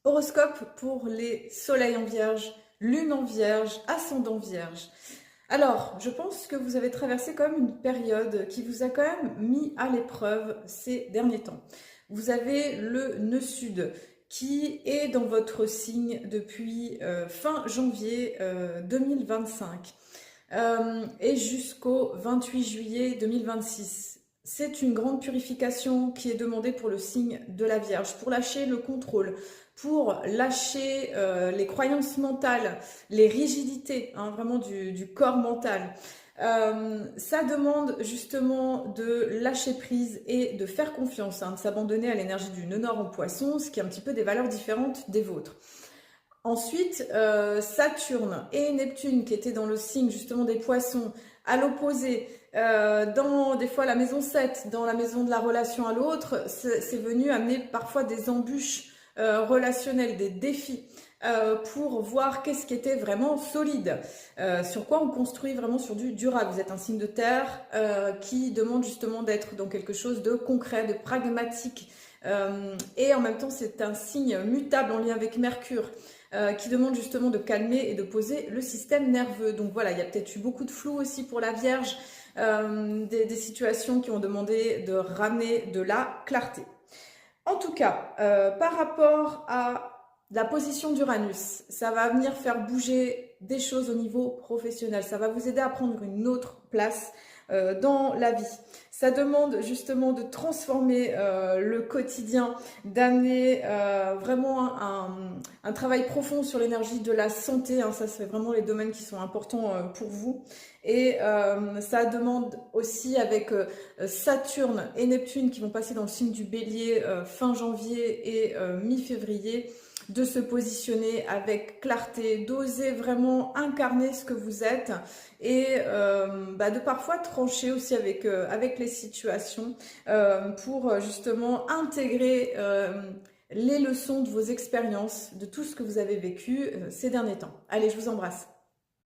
Horoscope pour les soleils en vierge, lune en vierge, ascendant vierge. Alors, je pense que vous avez traversé quand même une période qui vous a quand même mis à l'épreuve ces derniers temps. Vous avez le nœud sud qui est dans votre signe depuis fin janvier 2025 et jusqu'au 28 juillet 2026. C'est une grande purification qui est demandée pour le signe de la Vierge, pour lâcher le contrôle, pour lâcher les croyances mentales, les rigidités, hein, vraiment du corps mental. Ça demande justement de lâcher prise et de faire confiance, hein, de s'abandonner à l'énergie du nœud nord en poisson, ce qui est un petit peu des valeurs différentes des vôtres. Ensuite, Saturne et Neptune qui étaient dans le signe justement des poissons, à l'opposé, dans des fois la maison 7, dans la maison de la relation à l'autre, c'est venu amener parfois des embûches relationnelles, des défis. Pour voir qu'est-ce qui était vraiment solide, sur quoi on construit vraiment sur du durable. Vous êtes un signe de terre qui demande justement d'être dans quelque chose de concret, de pragmatique, et en même temps c'est un signe mutable en lien avec Mercure qui demande justement de calmer et de poser le système nerveux. Donc voilà, il y a peut-être eu beaucoup de flou aussi pour la Vierge, des situations qui ont demandé de ramener de la clarté. En tout cas, par rapport à la position d'Uranus, ça va venir faire bouger des choses au niveau professionnel. Ça va vous aider à prendre une autre place dans la vie. Ça demande justement de transformer le quotidien, d'amener vraiment un travail profond sur l'énergie de la santé. Hein, ça, c'est vraiment les domaines qui sont importants pour vous. Et ça demande aussi avec Saturne et Neptune qui vont passer dans le signe du Bélier fin janvier et mi-février, de se positionner avec clarté, d'oser vraiment incarner ce que vous êtes et de parfois trancher aussi avec les situations pour justement intégrer les leçons de vos expériences, de tout ce que vous avez vécu ces derniers temps. Allez, je vous embrasse.